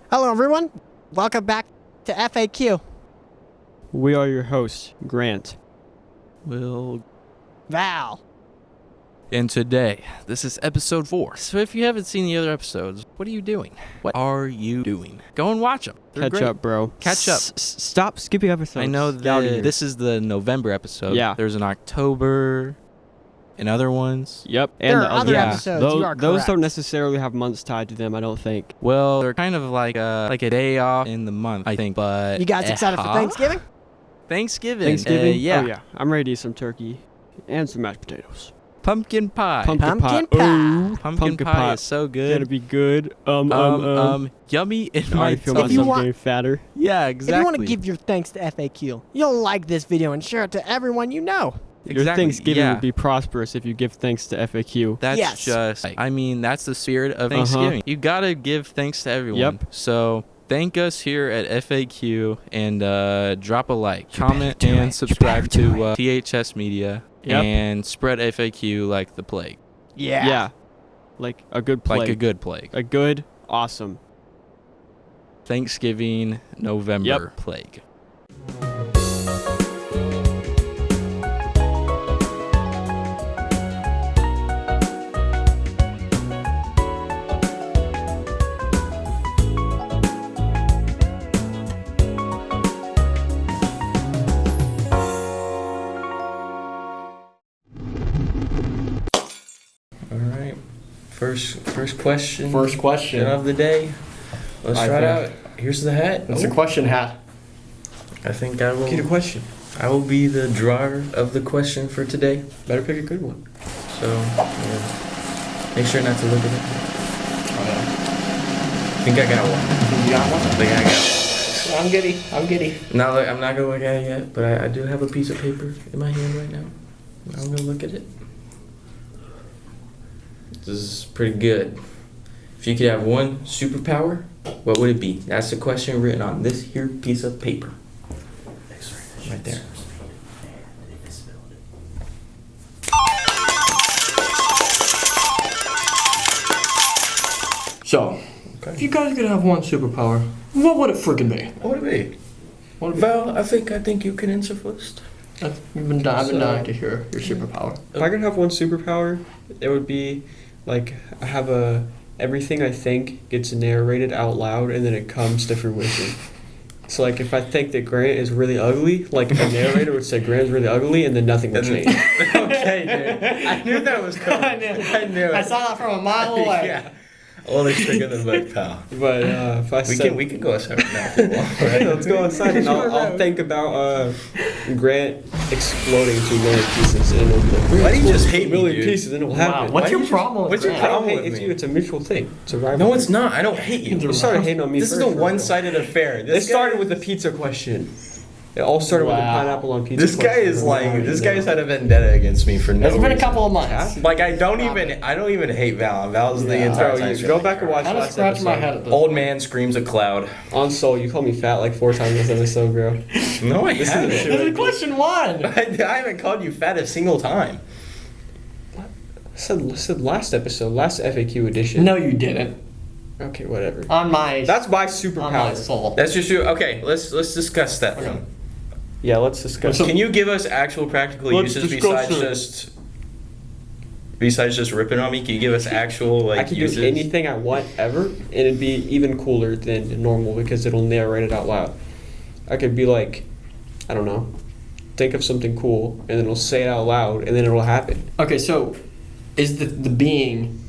Hello, everyone. Welcome back to FAQ. We are your hosts, Grant, Will, Val. and today, this is episode 4. So if you haven't seen the other episodes, what are you doing? What are you doing? Go and watch them. They're catch great. up, bro. Catch up. Stop skipping episodes. I know Get out of here. this is the November episode. Yeah. There's an October and other ones. Yep, There and are the other yeah. episodes. Those, You are those correct. don't necessarily have months tied to them, I don't think. Well, they're kind of like a day off in the month, I think. But You guys excited for Thanksgiving? Thanksgiving. Yeah. Yeah. Oh, yeah. I'm ready to eat some turkey and some mashed potatoes. Pumpkin pie. Pumpkin pie. Ooh, Pumpkin pie is so good. Gonna be good. Yummy in I my feel If you myself want- getting fatter. Yeah, If exactly. you want to give your thanks to FAQ, you'll like this video and share it to everyone you know. Your Thanksgiving yeah. would be prosperous if you give thanks to FAQ. That's Yes. just, I mean, that's the spirit of Thanksgiving. You gotta give thanks to everyone. Yep. So thank us here at FAQ and drop a like, comment, and subscribe to THS Media Yep. and spread FAQ like the plague. Yeah. Like a good plague. Like a good plague. A good, awesome. Thanksgiving November Yep. plague. All right. First question. First question. of the day. Let's I try it think- out. Here's the hat. It's a question hat. I think I will. Get a question. I will be the drawer of the question for today. Better pick a good one. So yeah. Make sure not to look at it. I think I got one. You got one? I think I got I'm giddy. I'm giddy. one. Now look, I'm not gonna look at it yet, but I do have a piece of paper in my hand right now. I'm gonna look at it. This is pretty good. If you could have one superpower, what would it be? That's the question written on this here piece of paper. Right there. So, if you guys could have one superpower, what would it freaking be? What would it be? What would it Val, I think you can answer first. be? I've been dying to hear your superpower. If I could have one superpower, it would be like I have everything I think gets narrated out loud and then it comes to fruition. So like if I think that Grant is really ugly, like a narrator would say Grant's really ugly and then nothing would change. Okay, dude. I knew that was coming. I knew it. I saw that from a mile away. Yeah. Only trigger the bug, pal. But if I said We can go outside now if you want, right? let's go outside and I'll think about Grant exploding to a million pieces and it'll be like Why do you just hate a me, million dude? pieces and it'll Wow. happen. What's Why your you- problem with what's your Grant? I don't problem hate with it's me? you, it's a mutual thing. It's a rivalry. No, it's not. I don't hate you. You started hating on me This is first, a bro. one-sided affair. It This started guy, with the pizza question. It all started with the Wow. pineapple on pizza. This guy question. is like. This guy's had a vendetta against me for no It's been a reason. couple of months. Like I don't even hate Val. Val's the Yeah. entire Bro, time. you she's go like, back and watch I'm last scratching my episode. head at this. Old man screams at cloud. On Soul, you called me fat like 4 times this episode, bro. No, I This is haven't. the This is question 1. I haven't called you fat a single time. I said last episode, last FAQ edition. No, you didn't. Okay, whatever. On my That's my on my superpower. soul. That's just true. Okay, let's discuss that Okay. one. Yeah, let's discuss. So- Can you give us actual practical Let's uses discuss besides just ripping on me? Can you give us actual like I can uses? do anything I want ever, and it'd be even cooler than normal because it'll narrate it out loud. I could be like, I don't know, think of something cool, and then it'll say it out loud, and then it'll happen. Okay, so is the being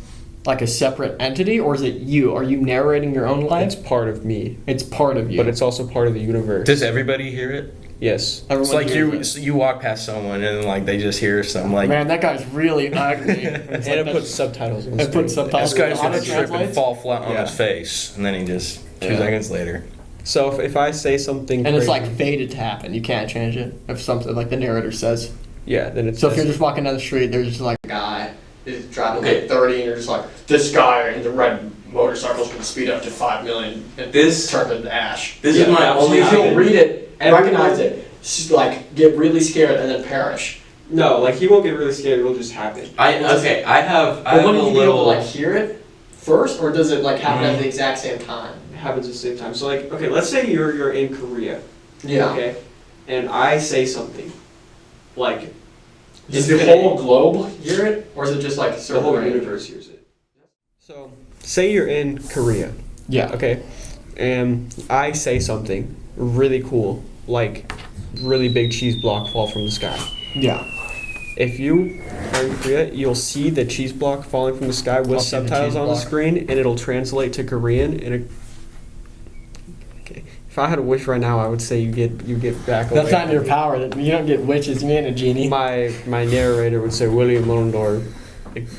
like a separate entity, or is it you? Are you narrating your own life? It's part of me, It's part of you. but it's also part of the universe. Does everybody hear it? Yes. It's Everyone like hears it. you walk past someone and like they just hear some like Man, that guy's really ugly. And it puts subtitles on the It puts screen. subtitles. this guy's gonna Auto trip and translates? fall flat on Yeah. his face, and then he just 2 Yeah. seconds later. So if I say something And it's crazy- like fated to happen. You can't change it. If something like the narrator says. yeah, then it's So if you're just walking down the street, there's just like a guy is driving like 30, and you're just like, this guy in the red motorcycle's gonna speed up to 5 million and This- turn into ash. this is my only So you'll thing. read it, Everyone- recognize it, like get really scared and then perish. no, like he won't get really scared. It'll just happen. I have But wouldn't you be able to like hear it first, or does it like happen at the exact same time? It happens at the same time. So like, okay, let's say you're in Korea. Yeah. Okay. And I say something, like. Does the whole globe hear it, or is it just like The whole certain universe hears it. So, say you're in Korea, Yeah. okay, and I say something really cool, like really big cheese block fall from the sky. Yeah. If you are in Korea, you'll see the cheese block falling from the sky with I'll see the subtitles cheese on the block. screen, and it'll translate to Korean. Okay, if I had a wish right now, I would say you get back. That's away not your from power. You don't get witches. You ain't a genie. me. My narrator would say William Mullendore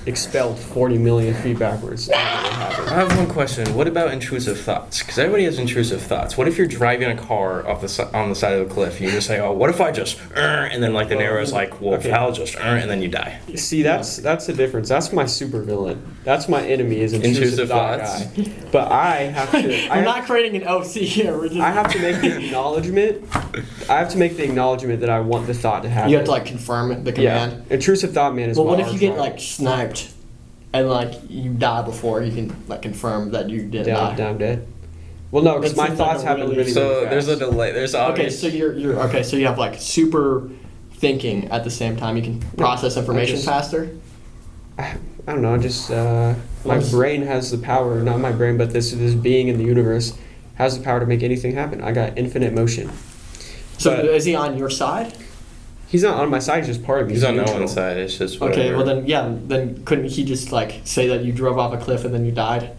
expelled 40 million feet backwards. I have one question. What about intrusive thoughts? Because everybody has intrusive thoughts. What if you're driving a car on the side of the cliff? You just say, "Oh, what if I just?" And then like the narrator's like, "Well, Okay. if I'll just," and then you die. See, that's the difference. That's my super villain. That's my enemy is intrusive thought thoughts. guy. But I have to. We're not creating an OC here. We're just. I have to make the acknowledgement. I have to make the acknowledgement that I want the thought to happen. You have to like confirm the Yeah. command. Intrusive thought man is. Well, my what if you get arch rival. like sniped, and like you die before you can like confirm that you didn't die? down dead? Well, no, because That my seems like thoughts a happen really- really, So really fast. there's a delay. There's Okay, obvious. so you're okay. So you have like super thinking at the same time. You can process information just- faster. I don't know. Just my Well, brain has the power. Not my brain, but this being in the universe has the power to make anything happen. I got infinite motion. So But- is he on your side? He's not on my side. He's just part of me. He's on no neutral. one's side. It's just whatever. Okay, well then couldn't he just like say that you drove off a cliff and then you died?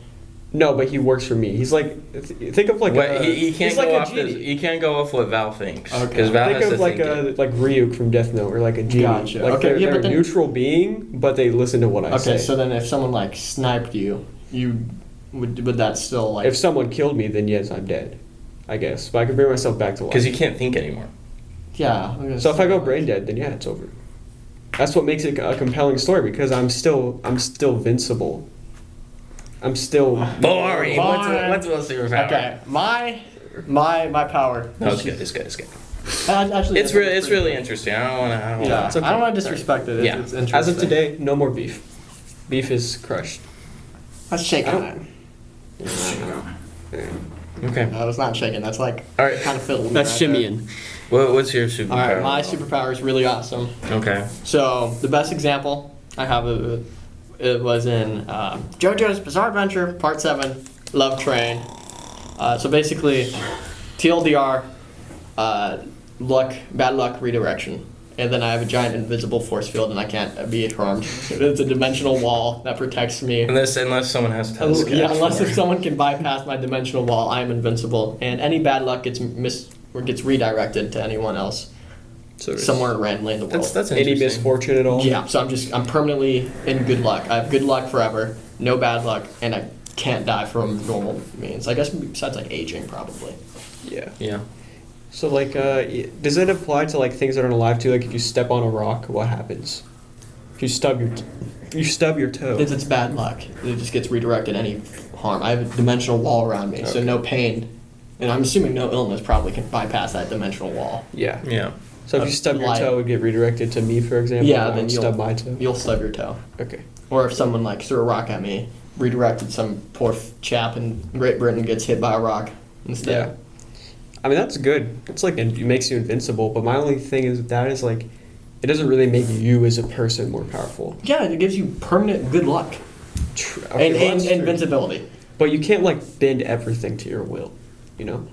No, but he works for me. He's like, think of like Wait, a, he can't he's go like a off. genie. He can't go off what Val thinks. Okay. Because Val Think has of to like think it. like Ryuk from Death Note, or like a genie. Gotcha. Like Okay, they're but a then- neutral being, but they listen to what I say. Okay, so then if someone like sniped you, you would that still like? If someone killed me, then yes, I'm dead. I guess, but I can bring myself back to life. Because you can't think anymore. yeah. So if I go brain dead, then yeah, it's over. That's what makes it a compelling story because I'm still vincible. I'm still. Boring. Boring. What's your superpower? Okay, my power. No, it's good. It's good. It's good. Actually, It's really interesting. I don't want to. Yeah, It's okay. I don't want to disrespect it. Yeah. It's interesting. As of today, no more beef. Beef is crushed. let's shake I on don't- it. Okay. No, it's not shaking. That's like All right. kind of fiddling. That's right there. shimmying. What's your superpower? All right, my superpower is really awesome. Okay. So the best example I have it was in JoJo's Bizarre Adventure Part 7, Love Train. So basically, TLDR, bad luck redirection. And then I have a giant invisible force field and I can't be harmed. It's a dimensional wall that protects me. Unless someone has to tell Yeah, unless if someone can bypass my dimensional wall, I am invincible. And any bad luck gets redirected to anyone else So it's somewhere randomly in the world. That's any interesting. misfortune at all? Yeah, so I'm permanently in good luck. I have good luck forever, no bad luck, and I can't die from normal means. I guess besides like aging, probably. Yeah. Yeah. So like, does it apply to like things that aren't alive too? Like if you step on a rock, what happens? If you stub your toe. It's bad luck. It just gets redirected any harm. I have a dimensional wall around me, so Okay. no pain. And I'm assuming no illness probably can bypass that dimensional wall. Yeah. Yeah. So if you stub your Like- toe, it would get redirected to me, for example. Yeah, I then would you'll- stub my toe. You'll stub your toe. Okay. Or if someone like threw a rock at me, redirected some poor chap in Great Britain gets hit by a rock instead. Yeah. I mean that's good. It's like it makes you invincible. But my only thing is that is like, it doesn't really make you as a person more powerful. Yeah, it gives you permanent good luck Okay, and well, that's true. invincibility. But you can't like bend everything to your will, you know.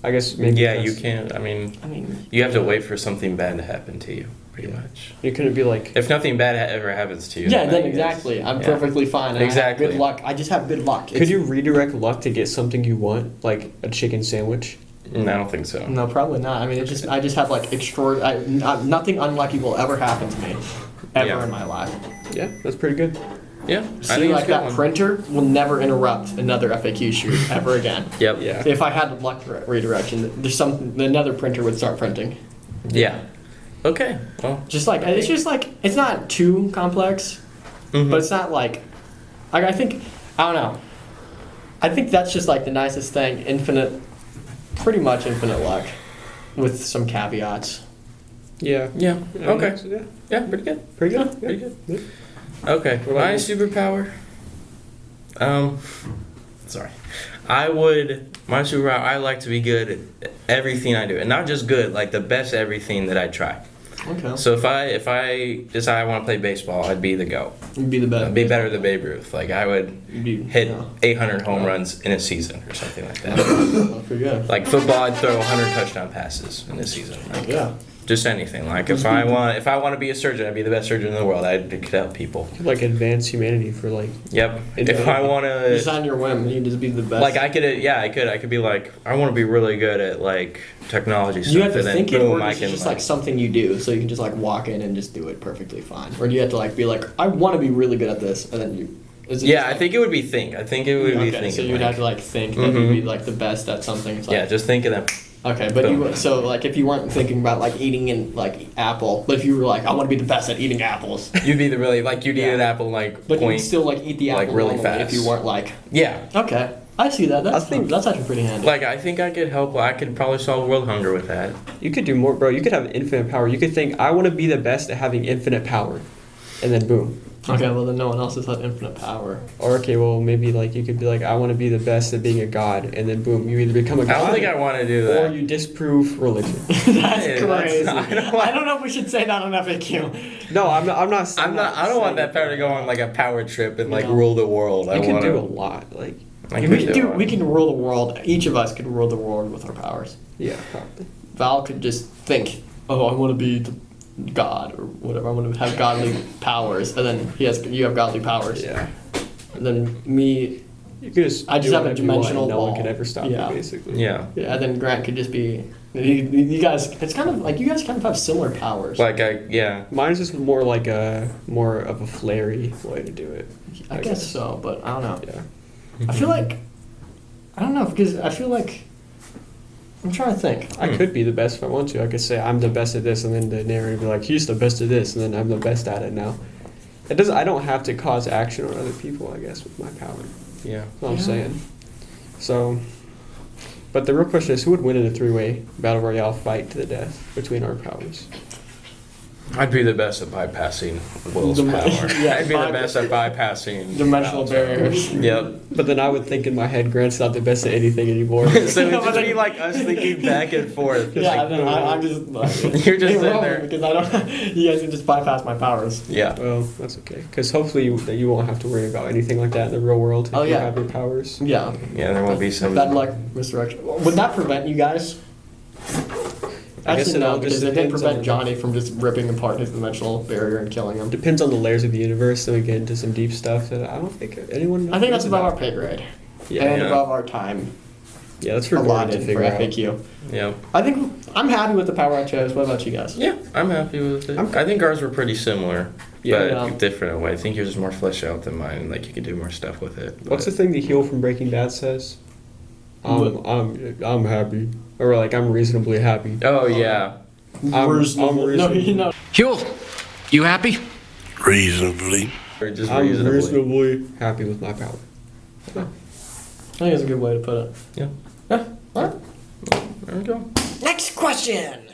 I guess maybe. Yeah, that's- you can't. I mean, I mean, you have to wait for something bad to happen to you, pretty much. You couldn't be like. If nothing bad ever happens to you. yeah, then I guess. exactly. I'm Yeah. perfectly fine. And Exactly. I have good luck. I just have good luck. Could you redirect luck to get something you want, like a chicken sandwich? I don't think so. No, probably not. I mean, I just have like extraordinary. Nothing unlucky will ever happen to me, ever Yeah. in my life. Yeah, that's pretty good. Yeah. I See, think like it's a good that one. printer will never interrupt another FAQ shoot ever again. Yep. Yeah. If I had luck redirection, another printer would start printing. Yeah. Okay. Well. Just like it's just like it's not too complex, mhm. but it's not like I think I don't know. I think that's just like the nicest thing. Pretty much infinite luck, with some caveats. Yeah. Yeah. Okay. Yeah. Yeah. Pretty good. Pretty good. Pretty good. Yeah. Okay. What about My you? superpower. Sorry. My superpower, I like to be good at everything I do. And not just good, like the best everything that I try. Okay. So if I decide I want to play baseball, I'd be the GOAT. You'd be the best. I'd be better than Babe Ruth. Like I would hit yeah. 800 home runs in a season or something like that. That's pretty good. Like football, I'd throw 100 touchdown passes in a season. Like, Yeah. just anything. Like if I want to be a surgeon, I'd be the best surgeon in the world. I could help people. Like advance humanity for like. Yep. If I want Just to, on your whim, you'd just be the best. like I could be like, I want to be really good at like technology stuff. You have to and then think it, boom, or I is it can just like, like something you do, so you can just like walk in and just do it perfectly fine, or do you have to like be like, I want to be really good at this, and then you? Is it yeah, just, I like, think it would be think. I think it would be okay, thinking. so you'd like, have to like think that you'd be like the best at something. It's like, yeah, just think of them. okay, but Boom. so like if you weren't thinking about like eating in like apple, but if you were like, I want to be the best at eating apples, You'd be the really like you'd eat Yeah. an apple like but point. you'd still like eat the like, apple really normally if fast. you weren't like, Yeah. okay, I see that. That's I think- that's actually pretty handy. Like I think I could help. I could probably solve world hunger with that. You could do more, bro. You could have infinite power. You could think, I want to be the best at having infinite power, and then boom. Okay, well then no one else has had infinite power. Or okay, well maybe like you could be like, I want to be the best at being a god, and then boom, you either become a I god, don't think I want to do or that. you disprove religion. That's Yeah, crazy. I I don't know if we should say that on FAQ. No, I'm not. I don't want that power to go on like a power trip and like No. rule the world. I You can want do a lot, like We can rule the world. Each of us could rule the world with our powers. yeah, probably. Val could just think, oh, I want to be the god or whatever. I want to have godly powers, and then you have godly powers. Yeah, And then me, you could just. I just do have a whatever you want, dimensional and no wall. one can ever stop Yeah. you, basically. Yeah. yeah. And then Grant could just be. You guys, it's kind of like you guys kind of have similar powers. Like Mine is just more like more of a flary way to do it. I guess so, but I don't know. Yeah. I feel like I don't know because I feel like I'm trying to think. I could be the best if I want to. I could say I'm the best at this, and then the narrator would be like, he's the best at this, and then I'm the best at it now. It doesn't. I don't have to cause action on other people, I guess, with my power. yeah. That's what I'm Yeah. saying. So, but the real question is, who would win in a three-way battle royale fight to the death between our powers? I'd be the best at bypassing Will's Dim- power. yeah, I'd be the best at bypassing Dimensional Val's barriers. power. Yep. But then I would think in my head, Grant's not the best at anything anymore. So it'd No, but just then- be like us thinking back and forth. Yeah, like, then I'm just like, You're just in wrong there. because I don't. You guys can just bypass my powers. Yeah. Well, that's okay, because hopefully you won't have to worry about anything like that in the real world if Oh, you yeah. have your powers. Yeah. Yeah, there won't be some. Bad luck, misdirection. Would that prevent you guys? I guess Actually, it no, all just because it didn't depends prevent on- Johnny from just ripping apart his dimensional barrier and killing him. Depends on the layers of the universe. Then we get into some deep stuff that I don't think anyone. I think that's knows above our about. pay grade. Yeah, And yeah. above our time yeah, that's for Gordon allotted to for figure out. FAQ. Yeah. I think I'm happy with the power I chose. What about you guys? Yeah, I'm happy with it. I'm- I think ours were pretty similar, Yeah. but Yeah. different in a way. I think yours is more fleshed out than mine. Like you could do more stuff with it. What's the but- thing the heel from Breaking Bad says? I'm happy, or like I'm reasonably happy. Oh yeah. I'm Reasonable. No, reasonable. you know. Huel, you happy? Reasonably. Or just I'm reasonably. reasonably happy with my power. I think that's a good way to put it. Yeah. Yeah. All right. There we go. Next question.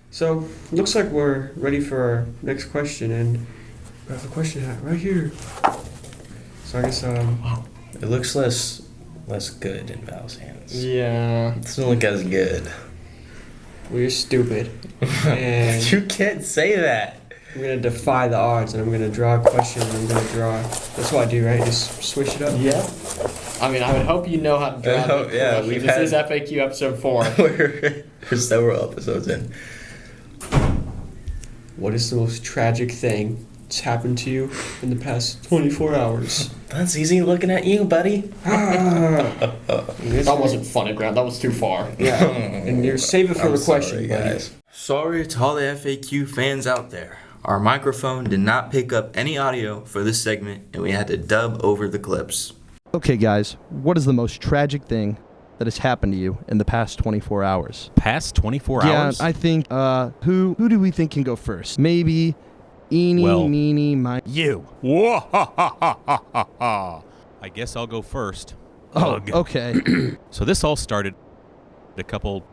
So looks like we're ready for our next question, and we have a question hat right here. So I guess It looks less good in Val's hands. Yeah. It doesn't look as good. we're stupid, and You can't say that. I'm gonna defy the odds, and I'm gonna draw a question, and I'm gonna draw. That's what I do, right? Just switch it up. Yeah. I mean, I would hope you know how to draw. Oh, the yeah, question. we've This had- is FAQ episode 4. We're several episodes in. What is the most tragic thing that's happened to you in the past 24 hours? That's easy looking at you, buddy. That wasn't funny, Grant. That was too far. Yeah, and you're save it for I'm the question, sorry, buddy. guys. Sorry to all the FAQ fans out there. Our microphone did not pick up any audio for this segment, and we had to dub over the clips. Okay, guys, what is the most tragic thing that has happened to you in the past 24 hours? Past 24 hours? Yeah, I think, who do we think can go first? Maybe eeny, Well- meeny, miny. You. I guess I'll go first. Oh, Ugh. okay. So this all started a couple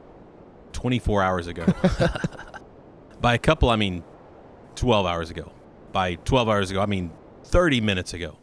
24 hours ago. By a couple, I mean 12 hours ago. By 12 hours ago, I mean 30 minutes ago.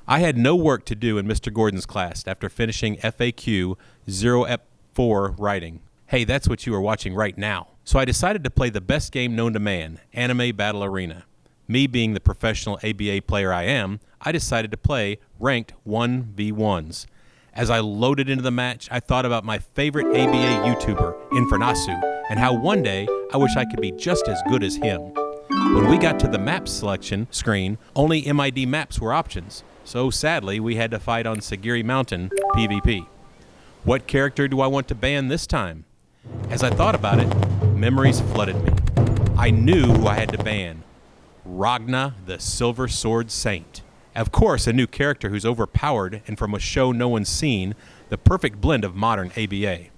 I had no work to do in Mr. Gordon's class after finishing FAQ 0-4 writing. Hey, that's what you are watching right now. So I decided to play the best game known to man, Anime Battle Arena. Me being the professional ABA player I am, I decided to play ranked 1v1s. As I loaded into the match, I thought about my favorite ABA YouTuber, Infernasu, and how one day I wish I could be just as good as him. When we got to the map selection screen, only MID maps were options. So sadly, we had to fight on Sagiri Mountain PvP. What character do I want to ban this time? As I thought about it, memories flooded me. I knew who I had to ban. Ragna, the Silver Sword Saint. Of course, a new character who's overpowered and from a show no one's seen, the perfect blend of modern ABA.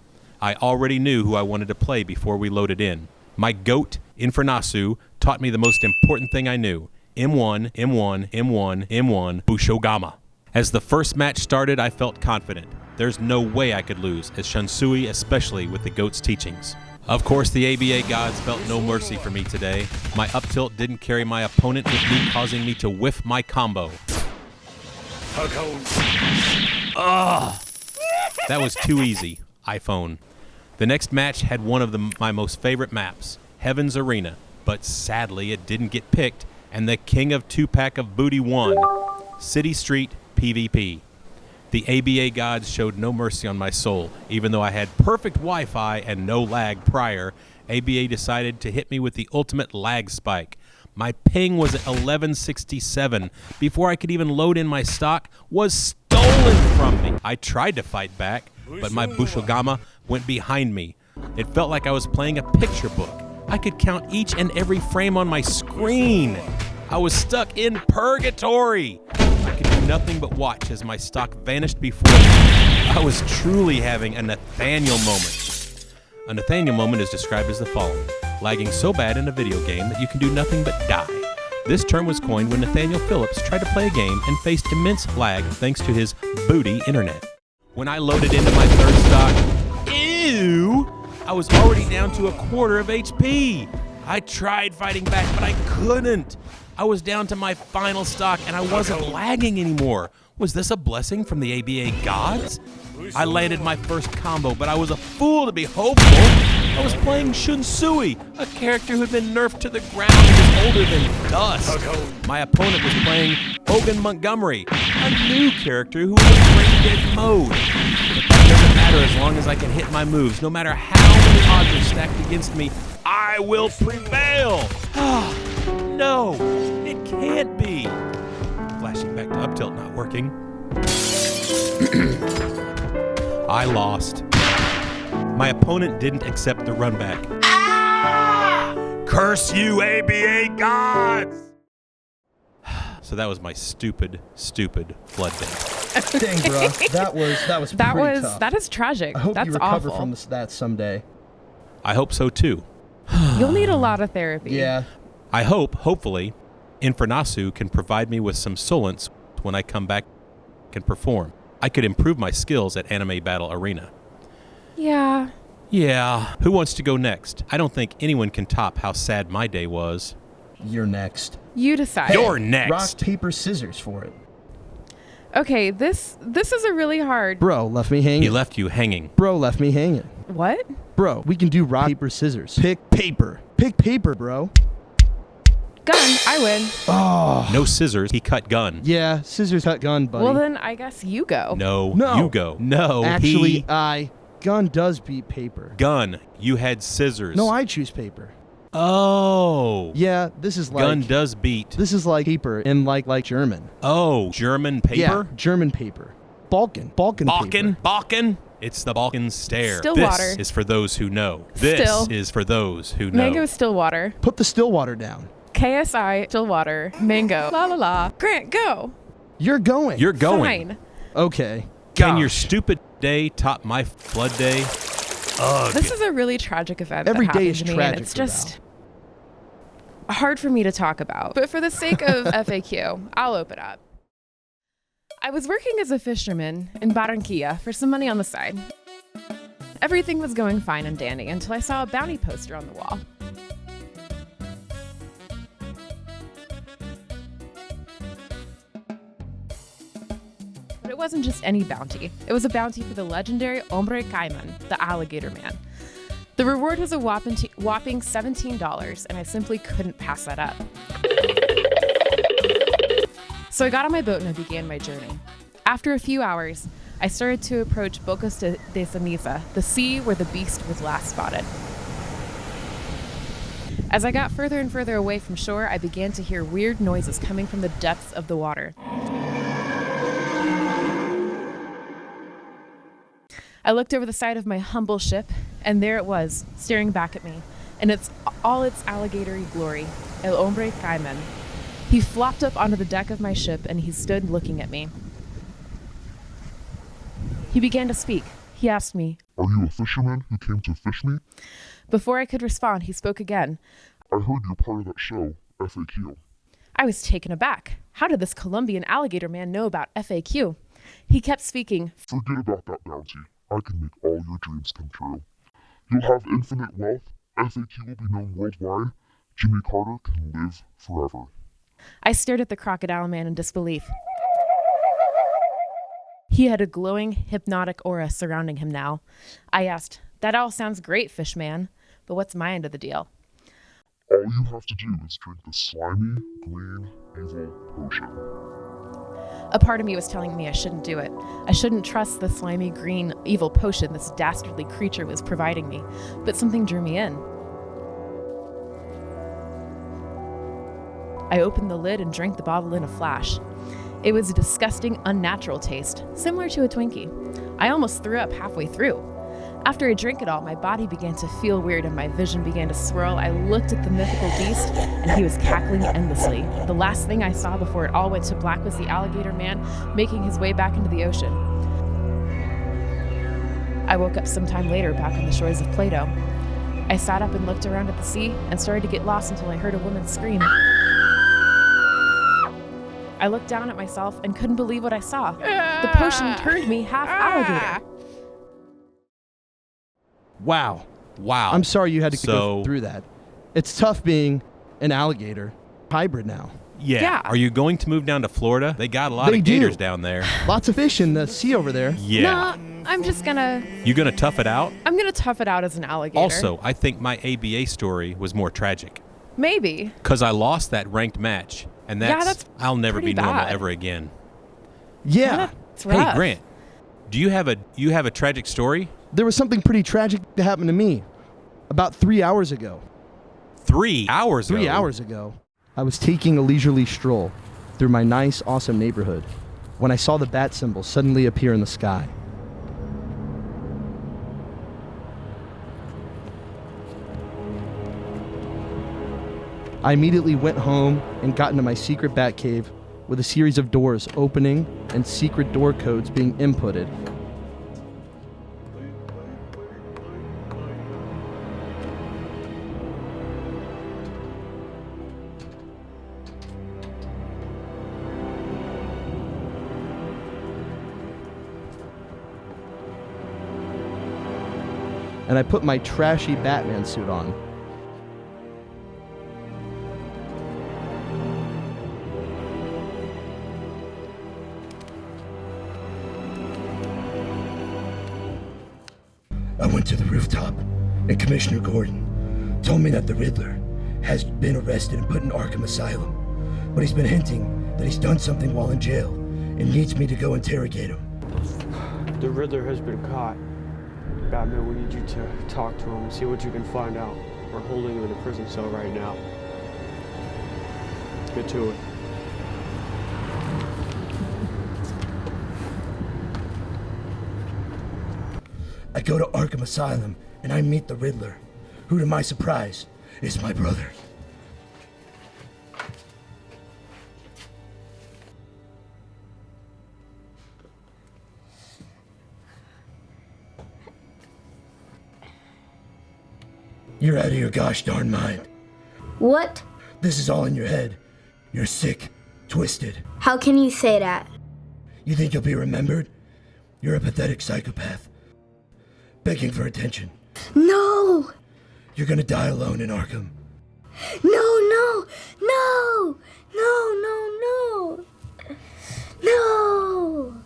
I already knew who I wanted to play before we loaded in. My goat, Infernasu, taught me the most important thing I knew. M1, M1, M1, M1, Bushogama. As the first match started, I felt confident. There's no way I could lose, as Shansui, especially with the goat's teachings. Of course, the ABA gods felt no mercy for me today. My up tilt didn't carry my opponent with me, causing me to whiff my combo. Ugh! That was too easy, iPhone. The next match had one of my most favorite maps, Heaven's Arena, but sadly it didn't get picked, and the king of two-pack of booty won, City Street PvP. The ABA gods showed no mercy on my soul. Even though I had perfect Wi-Fi and no lag prior, ABA decided to hit me with the ultimate lag spike. My ping was at 1167 before I could even load in my stock was stolen from me. I tried to fight back, but my Bushogama went behind me. It felt like I was playing a picture book. I could count each and every frame on my screen. I was stuck in purgatory. I could do nothing but watch as my stock vanished before me. I was truly having a Nathaniel moment. A Nathaniel moment is described as the following: lagging so bad in a video game that you can do nothing but die. This term was coined when Nathaniel Phillips tried to play a game and faced immense lag thanks to his booty internet. When I loaded into my third stock, ew, I was already down to a quarter of HP. I tried fighting back, but I couldn't. I was down to my final stock and I wasn't lagging anymore. Was this a blessing from the ABA gods? I landed my first combo, but I was a fool to be hopeful. I was playing Shunsui, a character who had been nerfed to the ground and was older than dust. My opponent was playing Hogan Montgomery, a new character who was in brain dead mode. But that doesn't matter as long as I can hit my moves. No matter how many odds are stacked against me, I will prevail. No, it can't be. Flashing back to up tilt not working. I lost. My opponent didn't accept the run back. Curse you, ABA gods! So that was my stupid flood day. Dang, bro. That was pretty tough. That is tragic. I hope That's you recover awful. from that someday. I hope so too. You'll need a lot of therapy. Yeah. I hopefully, Infernasu can provide me with some solace when I come back and perform. I could improve my skills at Anime Battle Arena. Yeah. Yeah. Who wants to go next? I don't think anyone can top how sad my day was. You're next. You decide. You're next. Rock, paper, scissors for it. Okay, this is a really hard. Bro left me hanging. He left you hanging. Bro left me hanging. What? Bro, we can do rock, paper, scissors. Pick paper. Pick paper, bro. Gun, I win. Oh. No scissors. He cut gun. Yeah, scissors cut gun, buddy. Well, then I guess you go. No, No. you go. No, Actually, he... gun does beat paper. Gun. You had scissors. No, I choose paper. Oh. Yeah, this is like... Gun does beat. This is like paper in like German. Oh, German paper? Yeah, German paper. Balkan paper. Balkan? It's the Balkan stare. Stillwater. This is for those who know. This Still. is for those who know. Mango Stillwater. Put the Stillwater down. KSI Stillwater. Mango. La la la. Grant, go. You're going. You're going. Fine. Okay. Can your stupid day top my flood day? Ugh. This is a really tragic event. Every that day happened is to me, and tragic it's for just hard for me to talk about. But for the sake of FAQ, I'll open up. I was working as a fisherman in Barranquilla for some money on the side. Everything was going fine and dandy until I saw a bounty poster on the wall. wasn't just any bounty. It was a bounty for the legendary Hombre Caiman, the alligator man. The reward was a whopping $17, and I simply couldn't pass that up. So I got on my boat and I began my journey. After a few hours, I started to approach Bocas de Ceniza, the sea where the beast was last spotted. As I got further and further away from shore, I began to hear weird noises coming from the depths of the water. I looked over the side of my humble ship, and there it was, staring back at me, in all its alligatory glory, El Hombre Caiman. He flopped up onto the deck of my ship, and he stood looking at me. He began to speak. He asked me, "Are you a fisherman who came to fish me?" Before I could respond, he spoke again. "I heard you're part of that show, FAQ." I was taken aback. How did this Colombian alligator man know about FAQ? He kept speaking. "Forget about that bounty. I can make all your dreams come true. You'll have infinite wealth. FAQ will be known worldwide. Jimmy Carter can live forever." I stared at the crocodile man in disbelief. He had a glowing, hypnotic aura surrounding him now. I asked, "That all sounds great, fish man, but what's my end of the deal?" "All you have to do is drink the slimy, green, evil potion." A part of me was telling me I shouldn't do it. I shouldn't trust the slimy, green, evil potion this dastardly creature was providing me, but something drew me in. I opened the lid and drank the bottle in a flash. It was a disgusting, unnatural taste, similar to a Twinkie. I almost threw up halfway through. After I drank it all, my body began to feel weird and my vision began to swirl. I looked at the mythical beast, and he was cackling endlessly. The last thing I saw before it all went to black was the alligator man making his way back into the ocean. I woke up sometime later back on the shores of Plato. I sat up and looked around at the sea and started to get lost until I heard a woman scream. I looked down at myself and couldn't believe what I saw. The potion turned me half alligator. Wow. Wow. I'm sorry you had to go through that. It's tough being an alligator hybrid now. Yeah. Are you going to move down to Florida? They got a lot of gators down there. Lots of fish in the sea over there. Yeah. No, I'm just gonna... You gonna tough it out? I'm gonna tough it out as an alligator. Also, I think my ABA story was more tragic. Maybe. Because I lost that ranked match. And that's I'll never be normal ever again. Yeah. That's rough. Hey, Grant, do you have a tragic story? There was something pretty tragic that happened to me about 3 hours ago. 3 hours ago? 3 hours ago. I was taking a leisurely stroll through my nice, awesome neighborhood when I saw the bat symbol suddenly appear in the sky. I immediately went home and got into my secret bat cave with a series of doors opening and secret door codes being inputted. And I put my trashy Batman suit on. I went to the rooftop, and Commissioner Gordon told me that the Riddler has been arrested and put in Arkham Asylum, but he's been hinting that he's done something while in jail and needs me to go interrogate him. The Riddler has been caught. Batman, we need you to talk to him and see what you can find out. We're holding him in a prison cell right now. Let's get to it. I go to Arkham Asylum and I meet the Riddler, who to my surprise is my brother. You're out of your gosh darn mind. What? This is all in your head. You're sick, twisted. How can you say that? You think you'll be remembered? You're a pathetic psychopath, begging for attention. No! You're gonna die alone in Arkham. No! No! No! No! No! No!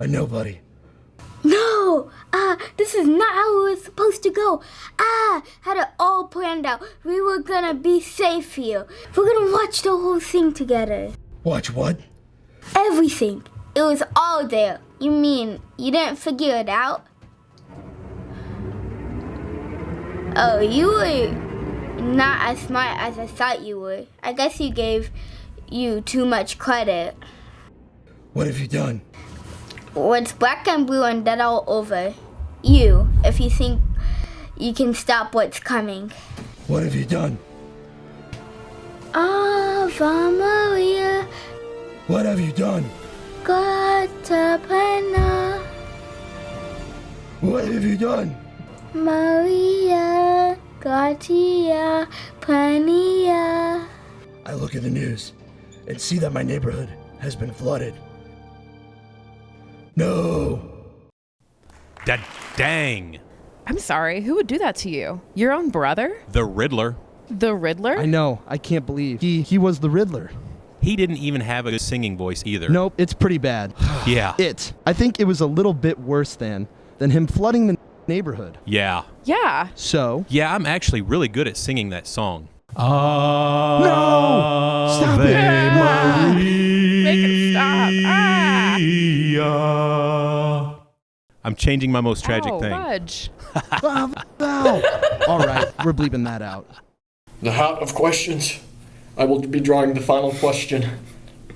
A nobody. No! This is not how we were supposed to go. Had it all planned out. We were gonna be safe here. We're gonna watch the whole thing together. Watch what? Everything. It was all there. You mean you didn't figure it out? Oh, you were not as smart as I thought you were. I guess you gave you too much credit. What have you done? What's black and blue and dead all over? You, if you think you can stop what's coming. What have you done? Ave Maria, What have you done? Gatapana, What have you done? Maria, Gatia, Pania. I look at the news and see that my neighborhood has been flooded. No! Dang. I'm sorry, who would do that to you? Your own brother? The Riddler. The Riddler? I know. I can't believe he was the Riddler. He didn't even have a good singing voice either. Nope, it's pretty bad. Yeah. I think it was a little bit worse than him flooding the neighborhood. Yeah. Yeah. So? Yeah, I'm actually really good at singing that song. No! Stop it! Make it stop. I'm changing my most tragic thing. Fudge. Val. All right, we're bleeping that out. The hat of questions. I will be drawing the final question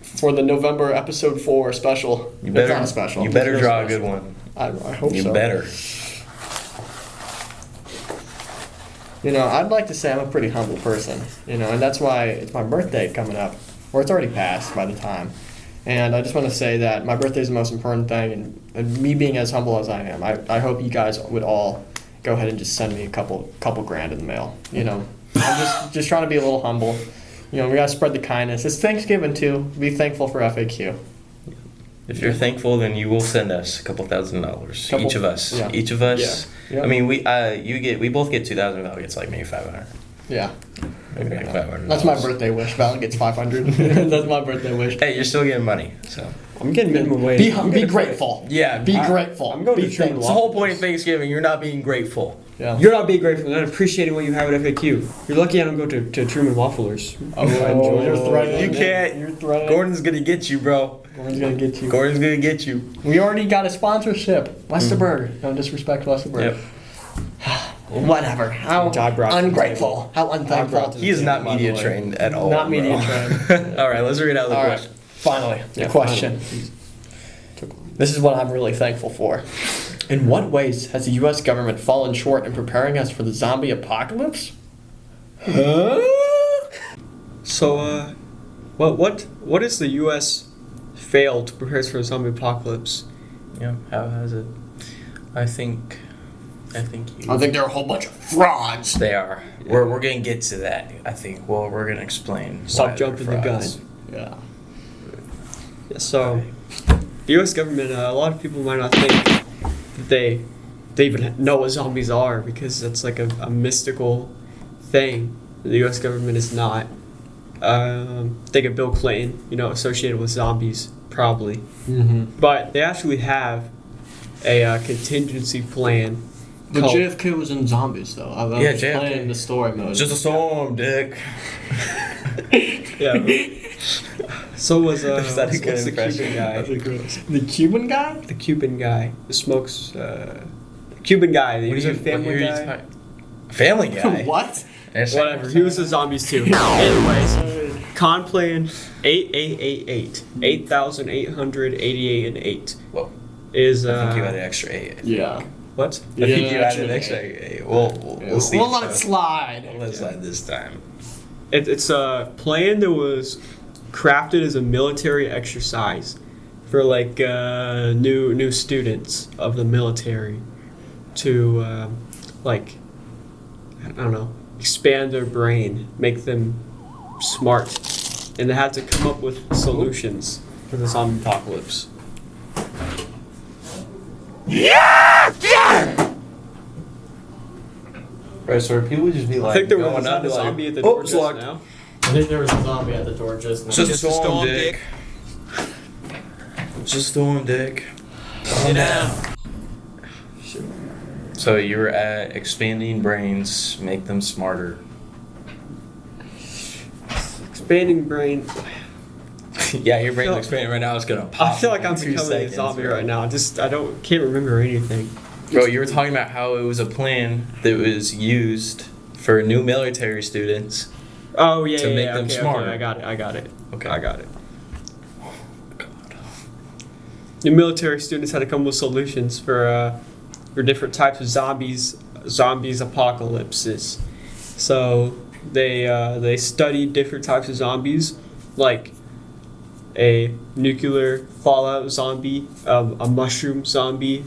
for the November episode 4 special. You better, it's not a special. You better It's draw a a good special. one. I hope You so. better. You know, I'd like to say I'm a pretty humble person, you know, and that's why it's my birthday coming up, or it's already passed by the time. And I just want to say that my birthday is the most important thing, and me being as humble as I am, I hope you guys would all go ahead and just send me a couple grand in the mail. You know, I'm just trying to be a little humble. You know, we gotta spread the kindness. It's Thanksgiving too. Be thankful for FAQ. If you're thankful, then you will send us a couple $1,000. Each of us. Yeah. Each of us. Yeah. Yeah. I mean, we both get 2,000. Val gets like maybe 500. Yeah. Maybe like 500. That's my birthday wish. Val gets 500. That's my birthday wish. Hey, you're still getting money, so. I'm getting minimum wage. Be grateful. Yeah. Be grateful. I'm going be to Truman It's the whole point of Thanksgiving. You're not being grateful. Yeah. You're not being grateful, you're not appreciating what you have at FAQ. You're lucky I don't go to Truman Wafflers. You're threatening. You can't. You're threatening. Gordon's gonna get you, bro. Gordon's gonna get you. Gordon's gonna get you. We already got a sponsorship. Westerberg. Don't disrespect Westerberg. Yep. Whatever. How Job brought to the ungrateful. How unthankful. He is not media trained at all. Not media bro. trained. All right, let's read out the All right. question. Finally, the Yeah, question. This is what I'm really thankful for. In what ways has the U.S. government fallen short in preparing us for the zombie apocalypse? So, what is the U.S. failed to prepare us for a zombie apocalypse? Yeah, how has it? I think you. I think they're a whole bunch of frauds. They are. We're gonna get to that. I think. Well, we're gonna explain. Stop why jumping they're the gun. frauds. Yeah. Yeah, so, the U.S. government, a lot of people might not think that they even know what zombies are because that's like a mystical thing. The U.S. government is not. Think of Bill Clinton, associated with zombies, probably. Mm-hmm. But they actually have a contingency plan. But called- JFK was in zombies, though. I was Yeah, JFK. playing the story mode. It's just a storm, Dick. Yeah. So was Is that a what's good the impression? Cuban guy? The Cuban guy? The Cuban guy who smokes. Cuban guy. He was a Family Guy. Family Guy. What? Whatever. He was the zombies too. Anyways, con plan 8888 8,888 and 8 Whoa. is. I think you had an extra 8. Yeah. What? I think you had actually, an extra 8. We'll see. We'll let it slide. We'll let it slide this time. It's a plan that was crafted as a military exercise for like new students of the military to like I don't know, expand their brain, make them smart, and they had to come up with solutions for the zombie apocalypse. Right, so people would just be like, I think there going was up a and like, zombie at the door it's just locked. now. I think there was a zombie at the door just now. Just a storm, Dick. Just a storm, Dick. Calm down. So you were at expanding brains, make them smarter. Expanding brain. Yeah, your brain's expanding right now. It's gonna pop. I feel like I'm in 2 becoming seconds, a zombie bro. right now. Can't remember anything. Bro, you were talking about how it was a plan that was used for new military students. Oh yeah, To yeah, make yeah, them okay, smarter. Okay, I got it. Okay. I got it. The military students had to come with solutions for different types of zombies apocalypses. So they studied different types of zombies, like a nuclear fallout zombie, a mushroom zombie,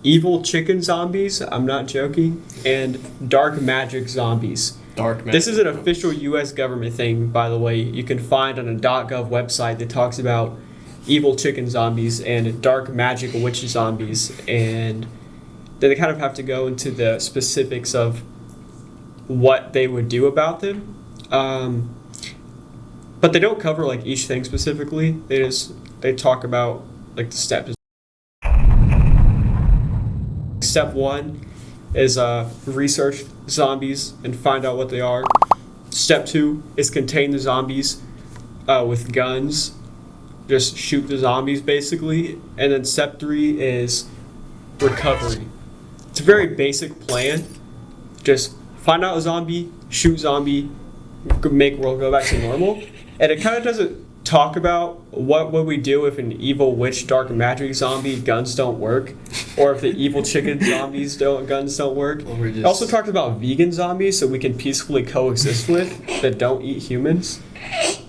evil chicken zombies, I'm not joking, and dark magic zombies. This is an official U.S. government thing, by the way. You can find on a .gov website that talks about evil chicken zombies and dark magic witch zombies, and they kind of have to go into the specifics of what they would do about them. But they don't cover like each thing specifically. They talk about like the steps. Step 1 is research zombies and find out what they are. Step 2 is contain the zombies with guns. Just shoot the zombies basically. And then step 3 is recovery. It's a very basic plan. Just find out a zombie, shoot zombie, make world go back to normal. And it kind of doesn't talk about what would we do if an evil witch dark magic zombie guns don't work, or if the evil chicken zombies guns don't work. It also talked about vegan zombies so we can peacefully coexist with that don't eat humans.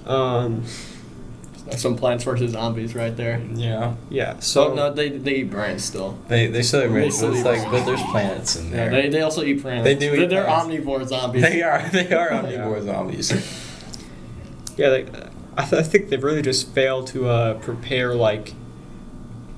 That's some Plants vs. Zombies right there. Yeah. Yeah. So no, they eat brains still. They still eat brains, but it's like, but there's planets in there. Yeah, they also eat planets. They do eat They're planets. omnivore zombies. They are omnivore zombies. yeah, I think they've really just failed to prepare like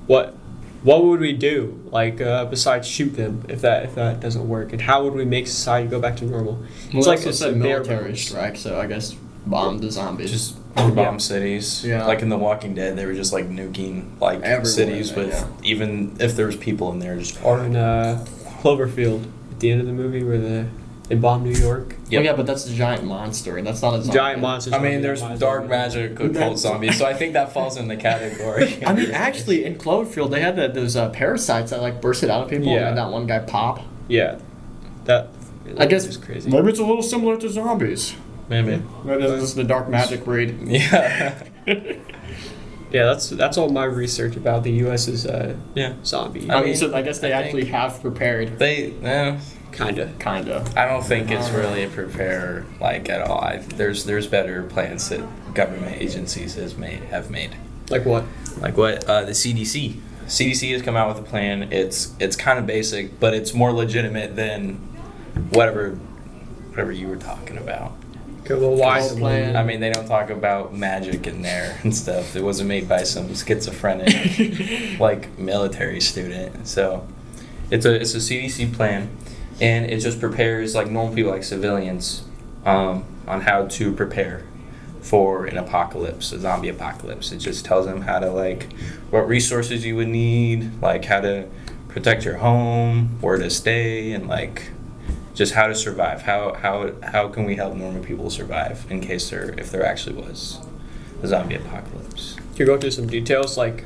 what would we do like besides shoot them if that doesn't work, and how would we make society go back to normal? It's like it's a bare military bones. strike, so I guess bomb the zombies. Just bomb cities. Yeah. Like in The Walking Dead, they were just like nuking like Everywhere, cities man, with yeah. even if there was people in there, just Or in Cloverfield at the end of the movie where they bomb New York. Yep. Oh, yeah, but that's a giant monster, and that's not a zombie. Giant monsters. I mean, there's dark magic occult zombies, so I think that falls in the category. I mean, actually, in Cloverfield, they had those parasites that like bursted out of people Yeah. and that one guy pop. Yeah, that I guess is crazy. maybe it's a little similar to zombies. Maybe. Maybe this is the dark magic breed. Yeah. Yeah, that's all my research about the U.S.'s zombie. I mean, mean, so I guess they actually have prepared. Kinda. I don't think it's really a prepare like at all. There's better plans that government agencies have made. Like what? Like what? The CDC. CDC has come out with a plan. It's kind of basic, but it's more legitimate than whatever you were talking about. Okay, well, why is the plan? I mean, they don't talk about magic in there and stuff. It wasn't made by some schizophrenic, like, military student. So, it's a CDC plan, and it just prepares, like, normal people, like civilians, on how to prepare for an apocalypse, a zombie apocalypse. It just tells them how to, like, what resources you would need, like, how to protect your home, where to stay, and, like, just how to survive. How can we help normal people survive in case if there actually was a zombie apocalypse? Can you go through some details, like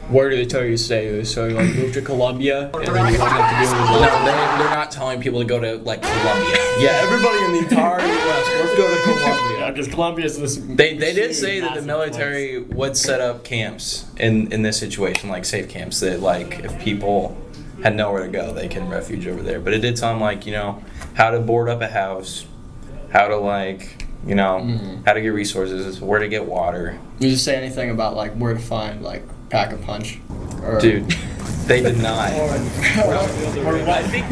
where do they tell you to stay? So you like move to Colombia, and then you won't have to deal with No, they're not telling people to go to like Colombia. Yeah, everybody in the entire U.S. let's go to Colombia. Yeah, because Colombia is this. They did say that the military would set up camps in this situation, like safe camps, that like if people had nowhere to go, they can refuge over there. But it did tell them, like, you know, how to board up a house, how to, like, you know, how to get resources, where to get water. Did you say anything about, like, where to find, like, pack a punch? Or, Dude, they did not. I think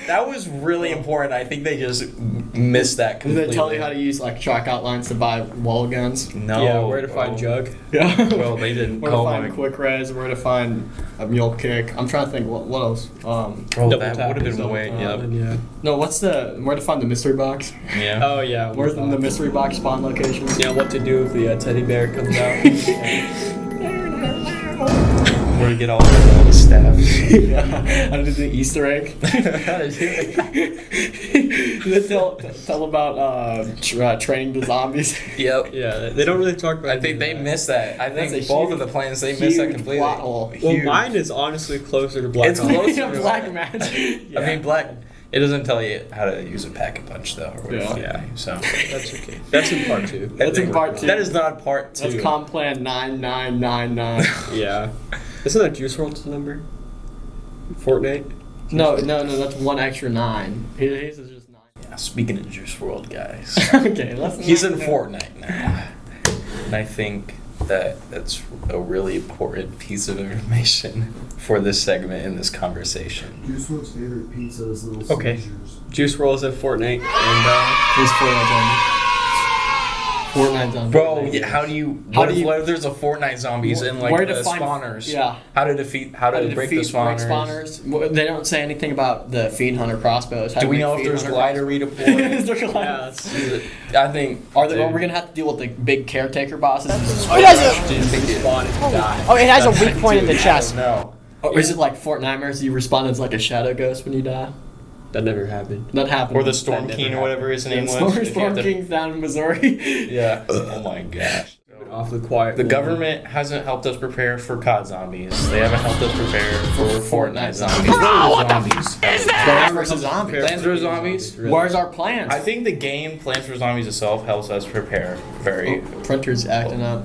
that was really important. I think they just missed that Did completely. they tell you how to use, like, track outlines to buy wall guns? No. Yeah, where to find Jug. Yeah. Well, they didn't. Where to find quick res, where to find a mule kick. I'm trying to think, what else? That would have been the way, Yeah. No, where to find the mystery box? Yeah. Oh yeah. Where's the mystery box spawn location? Yeah, what to do if the teddy bear comes out. Where to get all the staff. Yeah, I did the Easter egg. tell about training the zombies. Yep. Yeah, they don't really talk about. I think they missed that. I That's think a both huge- of the plans they missed that huge completely. plot hole. Well, Huge. mine is honestly closer to Black It's Ops. closer Yeah, to black magic. I mean, black. It doesn't tell you how to use a pack a punch though, or whatever. Yeah. So That's okay. That's in part 2. That's in part 2. that is not part 2. That's comp plan 9999. Yeah. Isn't that Juice WRLD's number? Fortnite? No, that's one extra 9. His is just 9. Yeah, speaking of Juice WRLD, guys, Okay, let's. he's in Fortnite now, and I think that's a really important piece of information for this segment in this conversation. Juice WRLD's favorite pizza is Little Okay. Caesars. Juice WRLD's at Fortnite, and He's Fortnite zombie. Fortnite zombie. Bro, yeah, how do you? What if there's a Fortnite zombies in like Where the to find- spawners? yeah. How to defeat? How to break the spawners? Well, they don't say anything about the Fiend Hunter crossbows. How Do to we make know if Fiend there's Hunter glider crossbows. redeployment? Is there yeah, glider? I think. Are dude, we gonna have to deal with the big caretaker bosses? Oh, it has a, dude, they spawn and die. oh, it has a weak point in the chest. No. Or is it like Fort Nightmares? You respond as like a shadow ghost when you die. That never happened. That happened. Or the Storm King or whatever his name was. If you Storm have to- King's down in Missouri. Yeah. Oh my gosh. Awfully quiet. The government hasn't helped us prepare for COD zombies. They haven't helped us prepare for Fortnite zombies. What are zombies? Plants vs. Zombies. Plants vs. Zombies? Where's our plans? I think the game Plants vs. Zombies itself helps us prepare very. Printer's acting up.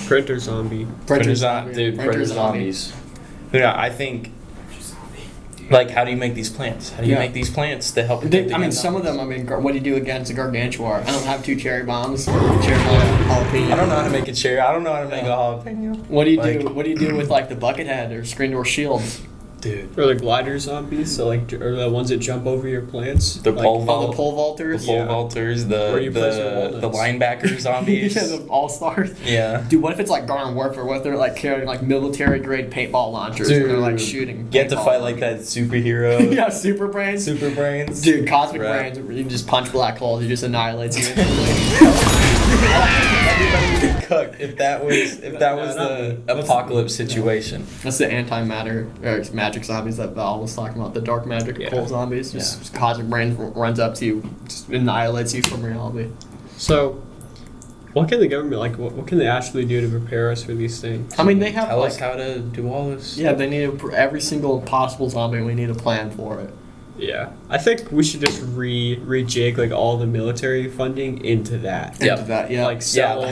Printer zombie. Printer zombies. Yeah, I think. Like, how do you make these plants? How do you make these plants to help? I mean, some of them. I mean, what do you do against a gargantuar? I don't have 2 cherry bombs. Jalapeno. I don't know how to make a cherry. I don't know how to make a jalapeno. What do you Like- do? What do you do with like the bucket head or screen door shields? Dude. Or the glider zombies, so like, or the ones that jump over your plants. The like, pole Oh, the vault. pole The vaulters. pole Yeah. vaulters, Where you place your the walnuts. linebacker zombies. Yeah, the all stars. Yeah. Dude, what if it's like Garden Warfare? What if they're like carrying like military grade paintball launchers and they're like shooting? You have to paintball fight like that superhero. Yeah, super brains. Super brains. Dude, cosmic Right. brains. You just punch black holes. You just annihilate you. Everybody would be cooked if that was the apocalypse situation. That's the antimatter or magic zombies that Val was talking about. The dark magic coal zombies. Just cosmic brains runs up to you, just annihilates you from reality. So, what can the government, like, what can they actually do to prepare us for these things? I mean, they have Tell like us how to do all this. yeah, they need every single possible zombie. We need a plan for it. Yeah, I think we should just rejig like all the military funding into that. Yep. Into that, yeah. Like Yeah, sell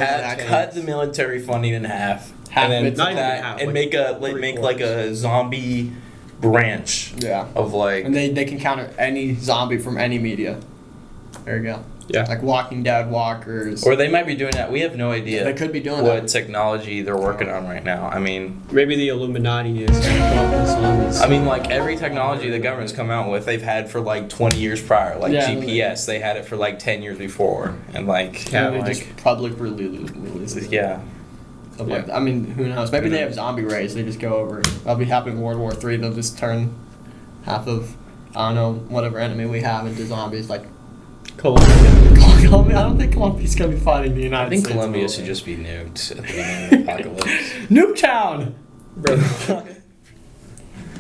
cut the military funding in half, Half and then it's put not even that half, and like make like a zombie branch Yeah. of like. And they can counter any zombie from any media. There you go. Yeah. Like Walking Dead walkers. Or they might be doing that. We have no idea. They could be doing what that. technology they're working on right now. I mean, Maybe the Illuminati is gonna come up with zombies. like every technology the government's come out with, they've had for like 20 years prior. Like Yeah, GPS, they had it for like 10 years before, and like Yeah, Maybe like- just public releases. yeah. Stuff like that. I mean, who knows? Maybe they have zombie raids. They just go over. That'll be happening in World War III. They'll just turn half of, I don't know, whatever enemy we have into zombies. Like, Colombia. Colombia. I don't think Colombia's going to be fighting the United I think States. Colombia should just be nuked at the beginning of the apocalypse. Nuketown!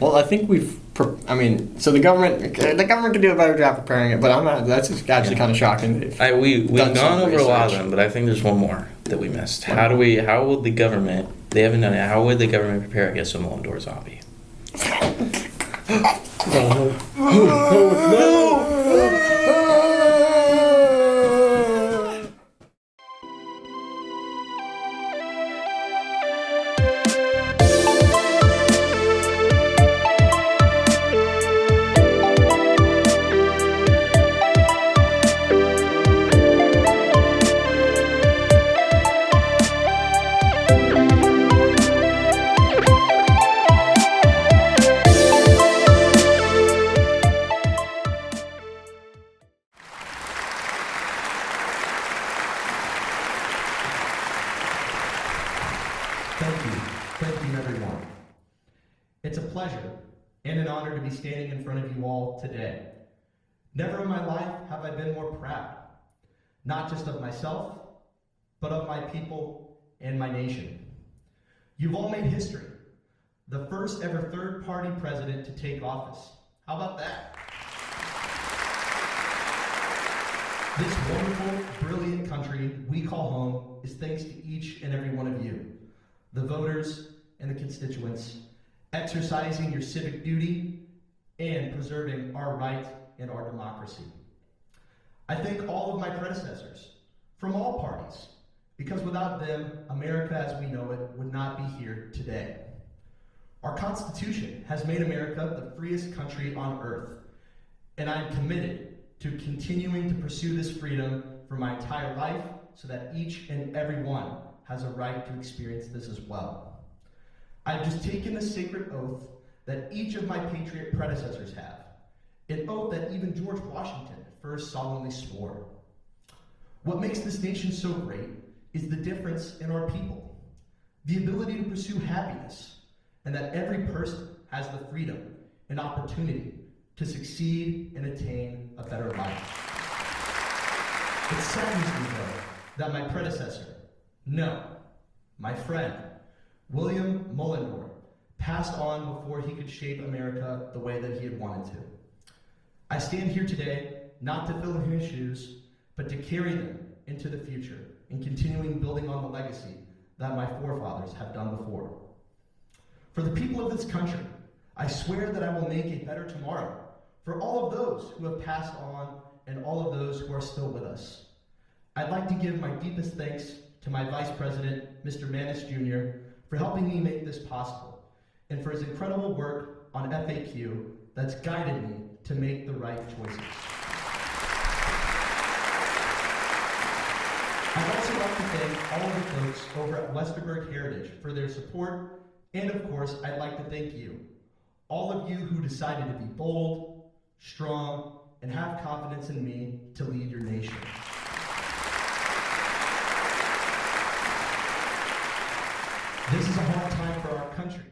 Well, I think so the government can do a better job preparing it, but I'm not. That's just actually kind of shocking. We've Done some gone over a lot of research. them, but I think there's one more that we missed. How would the government? They haven't done it. How would the government prepare against a Mullendore zombie? Thank you, everyone. It's a pleasure and an honor to be standing in front of you all today. Never in my life have I been more proud, not just of myself, but of my people and my nation. You've all made history. the first ever third-party president to take office. How about that? This wonderful, brilliant country we call home is thanks to each and every one of you, the voters and the constituents, exercising your civic duty and preserving our right and our democracy. I thank all of my predecessors from all parties, because without them, America as we know it would not be here today. Our Constitution has made America the freest country on earth, and I am committed to continuing to pursue this freedom for my entire life so that each and every one has a right to experience this as well. I've just taken the sacred oath that each of my patriot predecessors have, an oath that even George Washington first solemnly swore. What makes this nation so great is the difference in our people, the ability to pursue happiness, and that every person has the freedom and opportunity to succeed and attain a better life. It saddens me, though, that my predecessor, my friend, William Mullendore, passed on before he could shape America the way that he had wanted to. I stand here today not to fill in his shoes, but to carry them into the future and continuing building on the legacy that my forefathers have done before. For the people of this country, I swear that I will make a better tomorrow for all of those who have passed on and all of those who are still with us. I'd like to give my deepest thanks to my Vice President, Mr. Manis Jr., for helping me make this possible, and for his incredible work on FAQ that's guided me to make the right choices. I'd also like to thank all of the folks over at Westerberg Heritage for their support. And of course, I'd like to thank you, all of you who decided to be bold, strong, and have confidence in me to lead your nation. This is a hard time for our country.